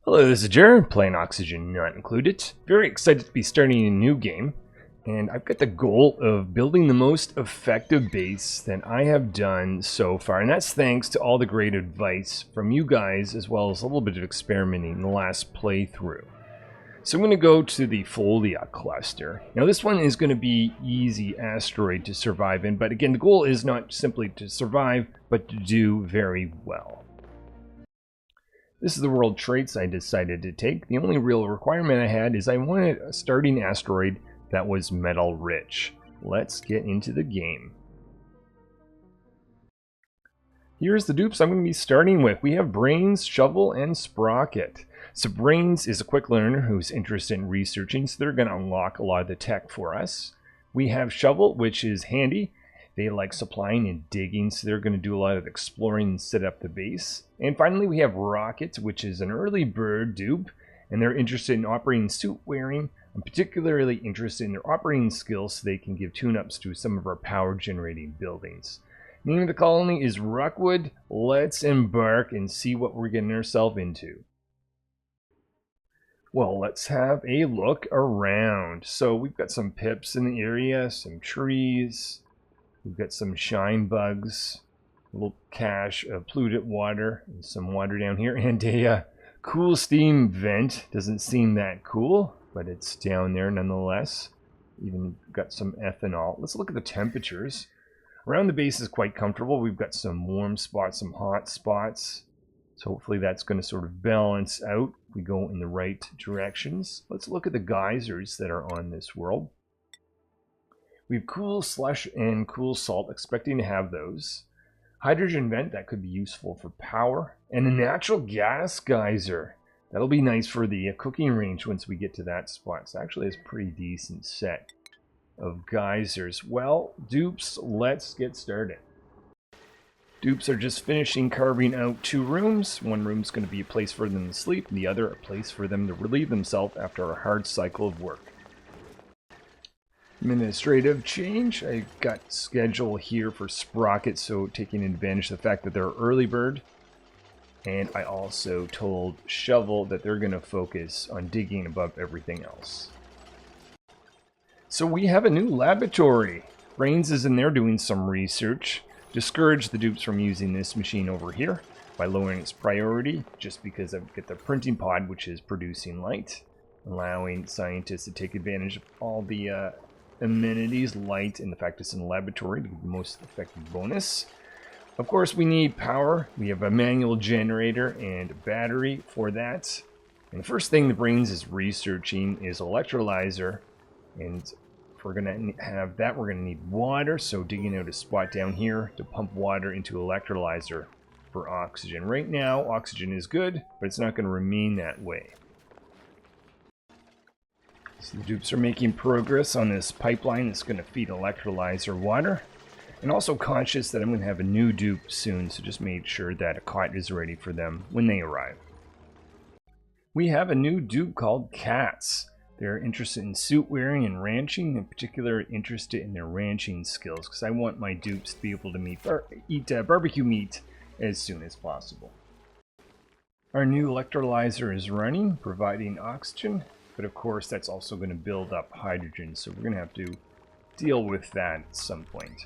Hello, this is Jared, playing Oxygen Not Included. Very excited to be starting a new game, and I've got the goal of building the most effective base that I have done so far, and that's thanks to all the great advice from you guys, as well as a little bit of experimenting in the last playthrough. So I'm going to go to the Folia cluster. Now this one is going to be easy asteroid to survive in, but again, the goal is not simply to survive, but to do very well. This is the world traits I decided to take. The only real requirement I had is I wanted a starting asteroid that was metal rich. Let's get into the game. Here's the dupes I'm going to be starting with. We have Brains, Shovel, and Sprocket. So Brains is a quick learner who's interested in researching, so they're going to unlock a lot of the tech for us. We have Shovel, which is handy. They like supplying and digging, so they're going to do a lot of exploring and set up the base. And finally, we have Rocket, which is an early bird dupe, and they're interested in operating suit wearing. I'm particularly interested in their operating skills so they can give tune-ups to some of our power-generating buildings. Name of the colony is Rockwood. Let's embark and see what we're getting ourselves into. Well, let's have a look around. So we've got some pips in the area, some trees. We've got some shine bugs, a little cache of polluted water, and some water down here, and a cool steam vent. Doesn't seem that cool, but it's down there nonetheless. Even got some ethanol. Let's look at the temperatures. Around the base is quite comfortable. We've got some warm spots, some hot spots. So hopefully that's going to sort of balance out if we go in the right directions. Let's look at the geysers that are on this world. We have cool slush and cool salt, expecting to have those. Hydrogen vent, that could be useful for power. And a natural gas geyser. That'll be nice for the cooking range once we get to that spot. So actually it's a pretty decent set of geysers. Well, dupes, let's get started. Dupes are just finishing carving out 2 rooms. One room's going to be a place for them to sleep, and the other a place for them to relieve themselves after a hard cycle of work. Administrative change. I got schedule here for Sprocket, so taking advantage of the fact that they're early bird. And I also told Shovel that they're going to focus on digging above everything else. So we have a new laboratory. Brains is in there doing some research. Discourage the dupes from using this machine over here by lowering its priority, just because I've got the printing pod, which is producing light, allowing scientists to take advantage of all the amenities, light, and the fact it's in the laboratory to give the most effective bonus. Of course, we need power. We have a manual generator and a battery for that. And the first thing the Brains is researching is electrolyzer. And if we're going to have that, we're going to need water. So digging out a spot down here to pump water into electrolyzer for oxygen. Right now, oxygen is good, but it's not going to remain that way. So the dupes are making progress on this pipeline that's going to feed electrolyzer water. And also conscious that I'm going to have a new dupe soon, so just made sure that a cot is ready for them when they arrive. We have a new dupe called Cats. They're interested in suit wearing and ranching, in particular interested in their ranching skills, because I want my dupes to be able to eat barbecue meat as soon as possible. Our new electrolyzer is running, providing oxygen. But of course, that's also going to build up hydrogen, so we're going to have to deal with that at some point.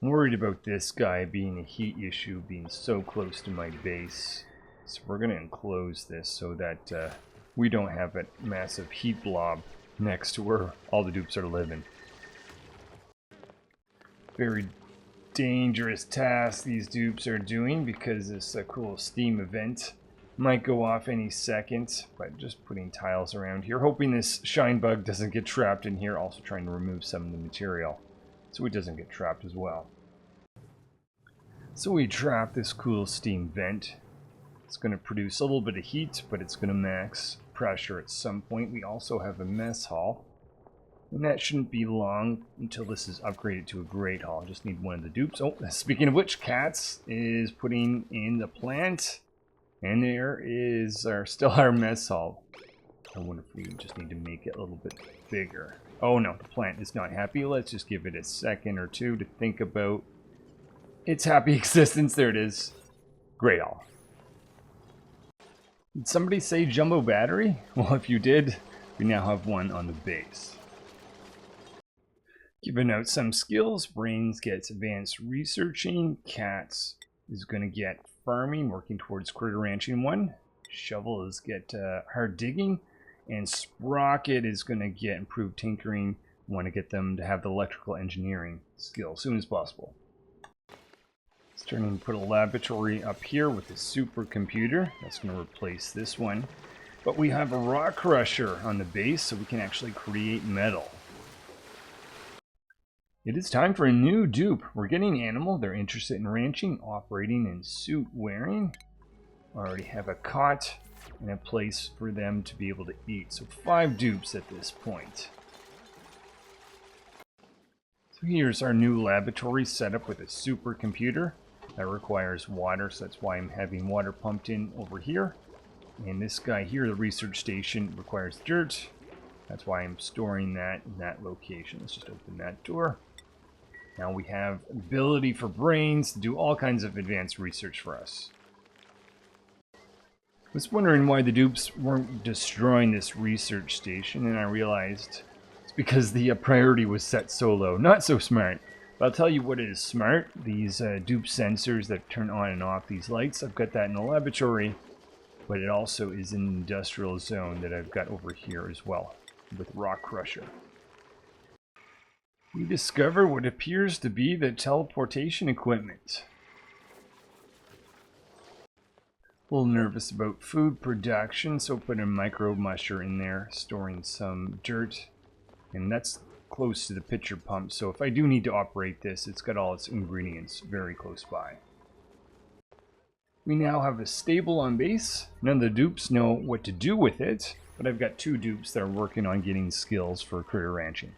I'm worried about this guy being a heat issue, being so close to my base. So we're going to enclose this so that we don't have a massive heat blob next to where all the dupes are living. Very dangerous task these dupes are doing because it's a cool steam event. Might go off any second, but just putting tiles around here, hoping this shine bug doesn't get trapped in here. Also trying to remove some of the material so it doesn't get trapped as well. So we trap this cool steam vent. It's going to produce a little bit of heat, but it's going to max pressure at some point. We also have a mess hall, and that shouldn't be long until this is upgraded to a great hall. Just need one of the dupes. Oh, speaking of which, Cats is putting in the plant. And there is still our mess hall. I wonder if we just need to make it a little bit bigger. Oh no, the plant is not happy. Let's just give it a second or two to think about its happy existence. There it is. Great hall. Did somebody say jumbo battery? Well, if you did, we now have one on the base. Giving out some skills, Brains gets advanced researching, Cats is going to get farming, working towards critter ranching 1. Shovel is get hard digging, and Sprocket is going to get improved tinkering. Want to get them to have the electrical engineering skill as soon as possible. Starting to put a laboratory up here with a supercomputer. That's going to replace this one. But we have a rock crusher on the base, so we can actually create metal. It is time for a new dupe. We're getting animal. They're interested in ranching, operating, and suit wearing. I already have a cot and a place for them to be able to eat. So 5 dupes at this point. So here's our new laboratory set up with a supercomputer. That requires water, so that's why I'm having water pumped in over here. And this guy here, the research station, requires dirt. That's why I'm storing that in that location. Let's just open that door. Now we have ability for Brains to do all kinds of advanced research for us. I was wondering why the dupes weren't destroying this research station, and I realized it's because the priority was set so low. Not so smart. But I'll tell you what is smart. These dupe sensors that turn on and off these lights, I've got that in the laboratory, but it also is an industrial zone that I've got over here as well with Rock Crusher. We discover what appears to be the teleportation equipment. A little nervous about food production, so put a micro musher in there, storing some dirt, and that's close to the pitcher pump, so if I do need to operate this, it's got all its ingredients very close by. We now have a stable on base. None of the dupes know what to do with it, but I've got 2 dupes that are working on getting skills for critter ranching.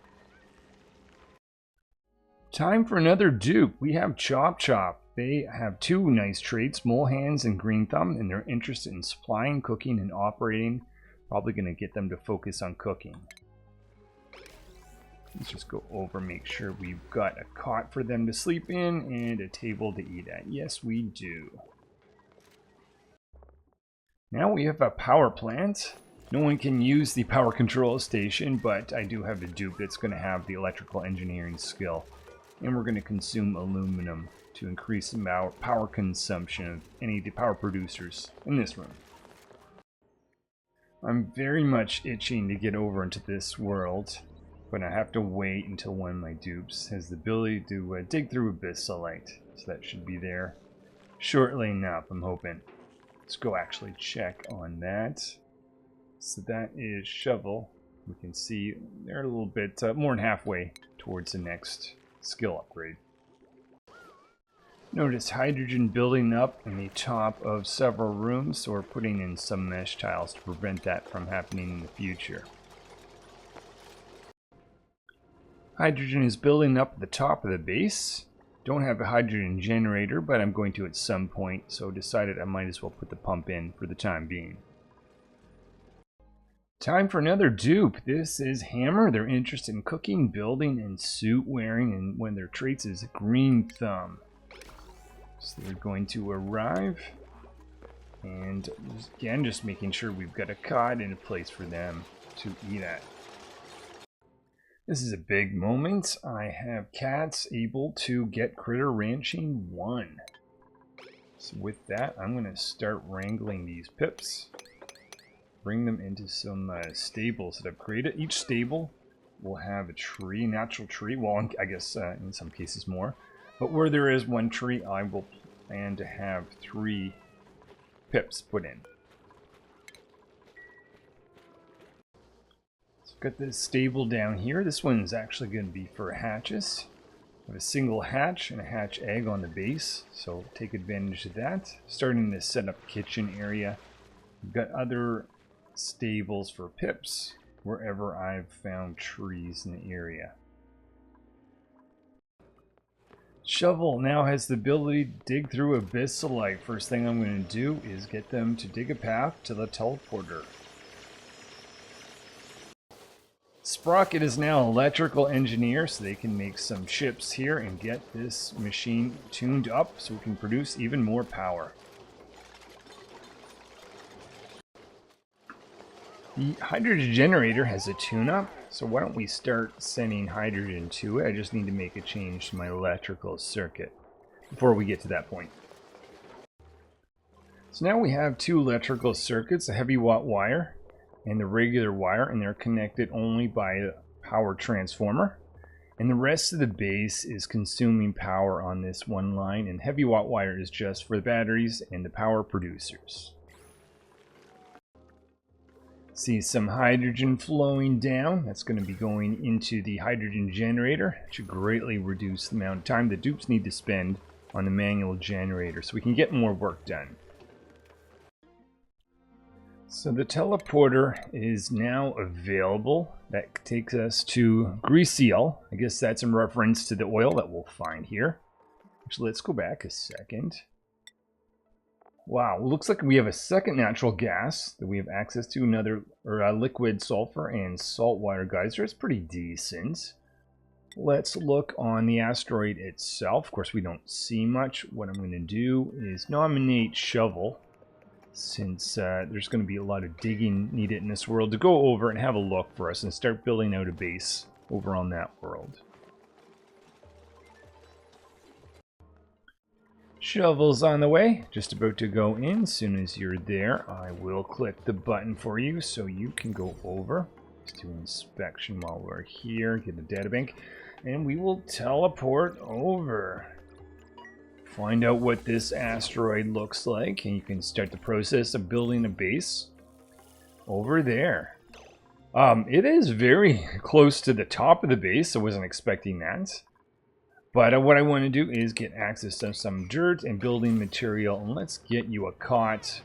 Time for another dupe. We have Chop Chop. They have 2 nice traits, Mole Hands and Green Thumb, and they're interested in supplying, cooking, and operating. Probably going to get them to focus on cooking. Let's just go over, make sure we've got a cot for them to sleep in and a table to eat at. Yes, we do. Now we have a power plant. No one can use the power control station, but I do have a dupe that's going to have the electrical engineering skill. And we're going to consume aluminum to increase the power consumption of any of the power producers in this room. I'm very much itching to get over into this world, but I have to wait until one of my dupes has the ability to dig through abyssalite. So that should be there shortly enough, I'm hoping. Let's go actually check on that. So that is Shovel. We can see they're a little bit more than halfway towards the next skill upgrade. Notice hydrogen building up in the top of several rooms, so we're putting in some mesh tiles to prevent that from happening in the future. Hydrogen is building up at the top of the base. Don't have a hydrogen generator, but I'm going to at some point, so decided I might as well put the pump in for the time being. Time for another dupe. This is Hammer. They're interested in cooking, building, and suit wearing, and one of their traits is Green Thumb. So they're going to arrive, and again, just making sure we've got a cot and a place for them to eat at. This is a big moment. I have Cats able to get critter ranching 1. So with that, I'm going to start wrangling these pips. Bring them into some stables that I've created. Each stable will have a tree, natural tree. Well, I guess in some cases more. But where there is 1 tree, I will plan to have 3 pips put in. Got this stable down here. This one is actually going to be for hatches. I have a single hatch and a hatch egg on the base, so take advantage of that. Starting to set up kitchen area. We've got other stables for pips wherever I've found trees in the area. Shovel now has the ability to dig through abyssalite. First thing I'm going to do is get them to dig a path to the teleporter. Sprocket is now an electrical engineer, so they can make some ships here and get this machine tuned up so we can produce even more power. The hydrogen generator has a tune-up, so why don't we start sending hydrogen to it? I just need to make a change to my electrical circuit before we get to that point. So now we have two electrical circuits, a heavy watt wire and the regular wire, and they're connected only by a power transformer. And the rest of the base is consuming power on this one line, and heavy watt wire is just for the batteries and the power producers. See some hydrogen flowing down. That's going to be going into the hydrogen generator. It should greatly reduce the amount of time the dupes need to spend on the manual generator so we can get more work done. So the teleporter is now available. That takes us to Greaseal. I guess that's in reference to the oil that we'll find here. Actually, let's go back a second. Wow, looks like we have a second natural gas that we have access to, another liquid sulfur and saltwater geyser. It's pretty decent. Let's look on the asteroid itself. Of course, we don't see much. What I'm going to do is nominate Shovel, since there's going to be a lot of digging needed in this world, to go over and have a look for us and start building out a base over on that world. Shovel's on the way, just about to go in. As soon as you're there, I will click the button for you so you can go over. Let's do inspection while we're here, get the databank, and we will teleport over. Find out what this asteroid looks like, and you can start the process of building a base over there. It is very close to the top of the base. I wasn't expecting that. But what I want to do is get access to some dirt and building material, and let's get you a cot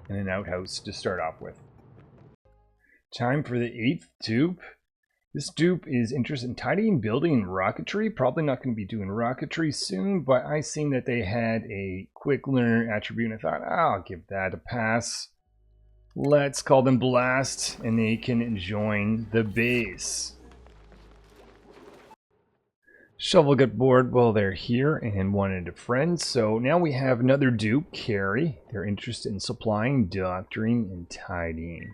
and an outhouse to start off with. Time for the 8th dupe. This dupe is interested in tidying, building, rocketry. Probably not going to be doing rocketry soon, but I seen that they had a quick learner attribute, and I thought, I'll give that a pass. Let's call them Blast, and they can join the base. Shovel got bored while they're here and wanted a friend, so now we have another dupe, Carrie. They're interested in supplying, doctoring, and tidying.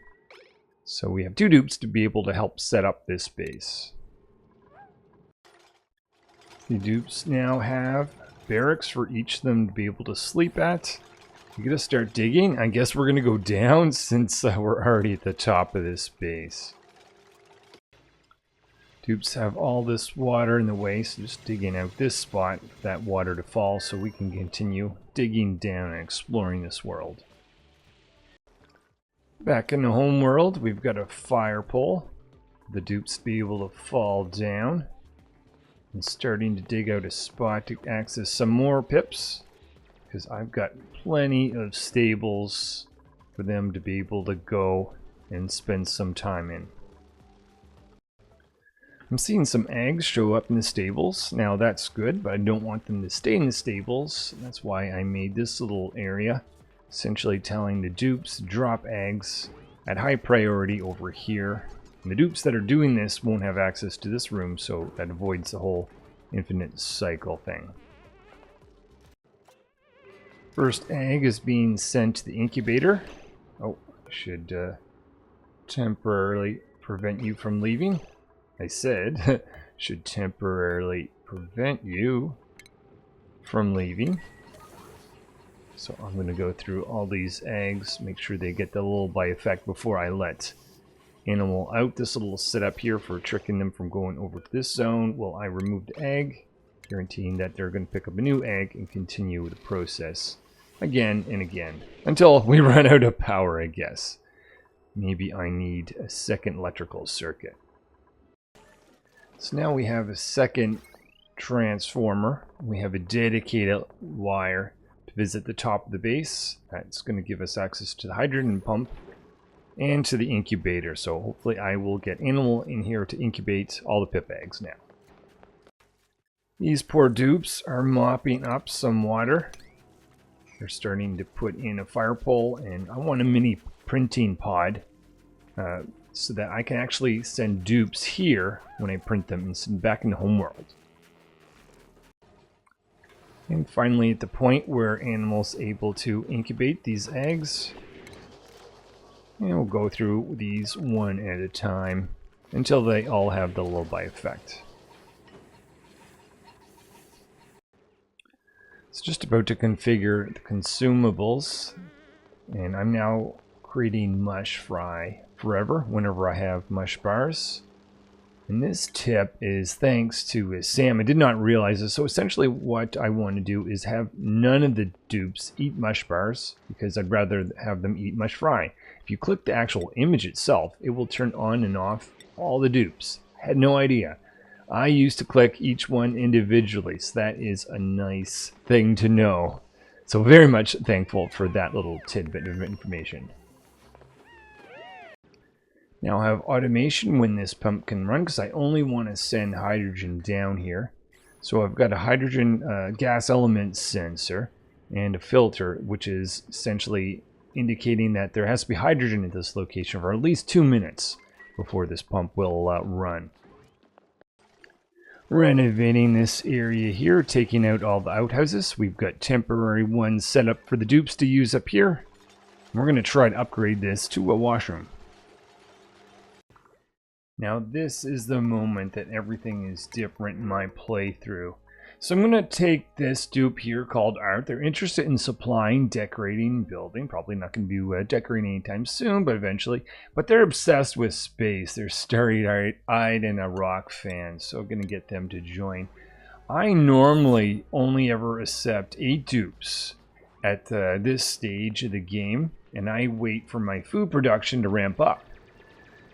So we have two dupes to be able to help set up this base. The dupes now have barracks for each of them to be able to sleep at. We're going to start digging. I guess we're going to go down since we're already at the top of this base. Dupes have all this water in the way, so just digging out this spot for that water to fall so we can continue digging down and exploring this world. Back in the home world, we've got a fire pole. The dupes be able to fall down. And starting to dig out a spot to access some more pips, because I've got plenty of stables for them to be able to go and spend some time in. I'm seeing some eggs show up in the stables. Now that's good, but I don't want them to stay in the stables. That's why I made this little area, essentially telling the dupes to drop eggs at high priority over here. And the dupes that are doing this won't have access to this room, so that avoids the whole infinite cycle thing. First egg is being sent to the incubator. Oh, I should temporarily prevent you from leaving. I said, should temporarily prevent you from leaving. So I'm going to go through all these eggs, make sure they get the lullaby effect before I let animal out. This little setup here for tricking them from going over to this zone. Well, I remove the egg, guaranteeing that they're going to pick up a new egg and continue the process again and again until we run out of power, I guess. Maybe I need a second electrical circuit. So now we have a second transformer. We have a dedicated wire to visit the top of the base. That's going to give us access to the hydrogen pump and to the incubator. So hopefully I will get animal in here to incubate all the pip eggs now. These poor dupes are mopping up some water. They're starting to put in a fire pole, and I want a mini printing pod so that I can actually send dupes here when I print them and send back in the homeworld. And finally, at the point where animals able to incubate these eggs, And we'll go through these one at a time until they all have the lullaby effect. It's just about to configure the consumables, and I'm now creating mush fry forever whenever I have mush bars. And this tip is thanks to Sam. I did not realize this. So essentially what I want to do is have none of the dupes eat mush bars because I'd rather have them eat mush fry. If you click the actual image itself, it will turn on and off all the dupes. I had no idea. I used to click each one individually, so that is a nice thing to know. So very much thankful for that little tidbit of information. Now I have automation when this pump can run because I only want to send hydrogen down here. So I've got a hydrogen gas element sensor and a filter, which is essentially indicating that there has to be hydrogen at this location for at least 2 minutes before this pump will run. Renovating this area here, taking out all the outhouses. We've got temporary ones set up for the dupes to use up here. We're going to try to upgrade this to a washroom. Now this is the moment that everything is different in my playthrough. So I'm going to take this dupe here called Art. They're interested in supplying, decorating, building. Probably not going to be decorating anytime soon, but eventually. But they're obsessed with space. They're starry-eyed and a rock fan, so I'm going to get them to join. I normally only ever accept 8 dupes at this stage of the game, and I wait for my food production to ramp up.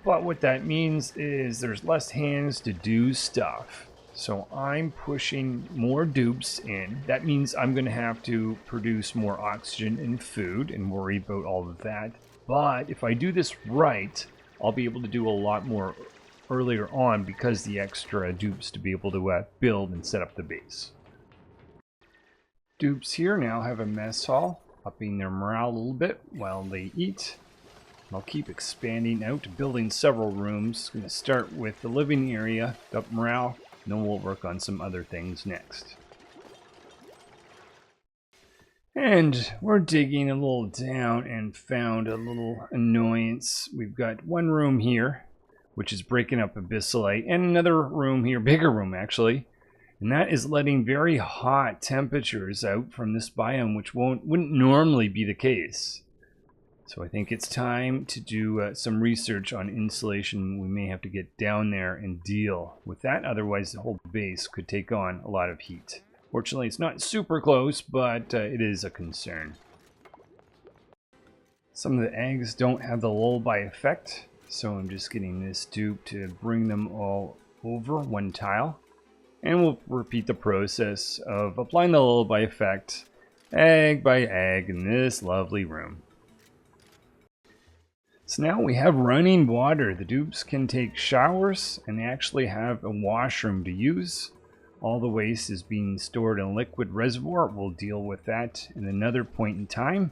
But what that means is there's less hands to do stuff. So I'm pushing more dupes in. That means I'm going to have to produce more oxygen and food and worry about all of that. But if I do this right, I'll be able to do a lot more earlier on because the extra dupes to be able to build and set up the base. Dupes here now have a mess hall, upping their morale a little bit while they eat. I'll keep expanding out, building several rooms. I'm going to start with the living area, up morale, and then we'll work on some other things next. And we're digging a little down and found a little annoyance. We've got one room here, which is breaking up abyssalite, and another room here, bigger room actually, and that is letting very hot temperatures out from this biome, which wouldn't normally be the case. So I think it's time to do some research on insulation. We may have to get down there and deal with that. Otherwise, the whole base could take on a lot of heat. Fortunately, it's not super close, but it is a concern. Some of the eggs don't have the lullaby effect, so I'm just getting this dupe to bring them all over one tile. And we'll repeat the process of applying the lullaby effect egg by egg in this lovely room. So now we have running water. The dupes can take showers and they actually have a washroom to use. All the waste is being stored in a liquid reservoir. We'll deal with that in another point in time.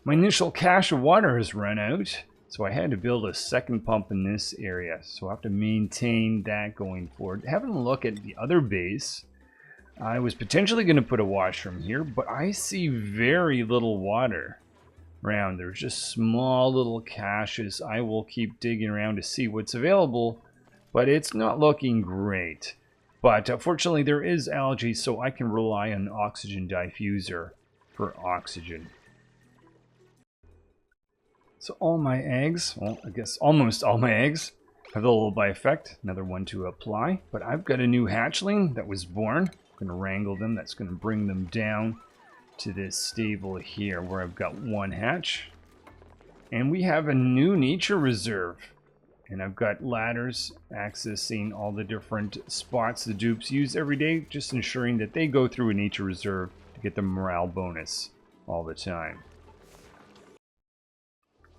My initial cache of water has run out, so I had to build a second pump in this area. So I have to maintain that going forward. Having a look at the other base, I was potentially going to put a washroom here, but I see very little water around. There's just small little caches. I will keep digging around to see what's available, but it's not looking great. But fortunately there is algae, so I can rely on an oxygen diffuser for oxygen. So all my eggs, well, I guess almost all my eggs have the lullaby effect. Another one to apply, but I've got a new hatchling that was born. I'm going to wrangle them. That's going to bring them down to this stable here where I've got one hatch. And we have a new nature reserve. And I've got ladders accessing all the different spots the dupes use every day, just ensuring that they go through a nature reserve to get the morale bonus all the time.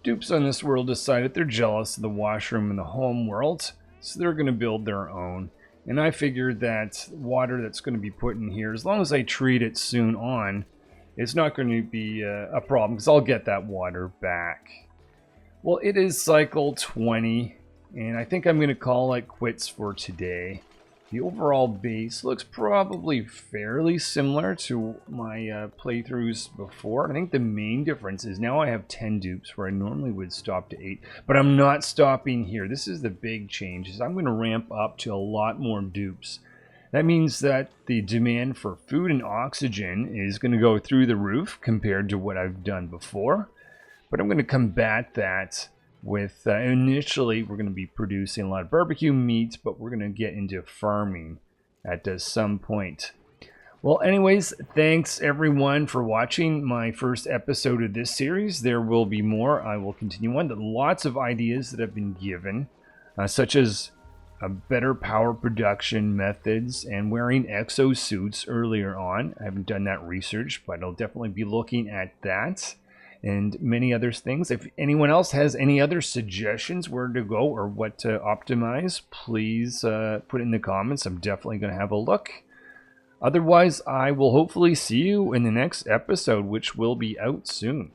Dupes on this world decided they're jealous of the washroom in the home world, so they're going to build their own. And I figured that water that's going to be put in here, as long as I treat it soon on, it's not going to be a problem because I'll get that water back. Well, it is cycle 20, and I think I'm going to call it quits for today. The overall base looks probably fairly similar to my playthroughs before. I think the main difference is now I have 10 dupes where I normally would stop to 8. But I'm not stopping here. This is the big change. Is I'm going to ramp up to a lot more dupes. That means that the demand for food and oxygen is going to go through the roof compared to what I've done before. But I'm going to combat that with initially we're going to be producing a lot of barbecue meat, but we're going to get into farming at some point. Well, anyways, thanks everyone for watching my first episode of this series. There will be more. I will continue on. Lots of ideas that have been given, such as better power production methods and wearing exosuits earlier on. I haven't done that research, but I'll definitely be looking at that and many other things. If anyone else has any other suggestions where to go or what to optimize, please put it in the comments. I'm definitely going to have a look. Otherwise, I will hopefully see you in the next episode, which will be out soon.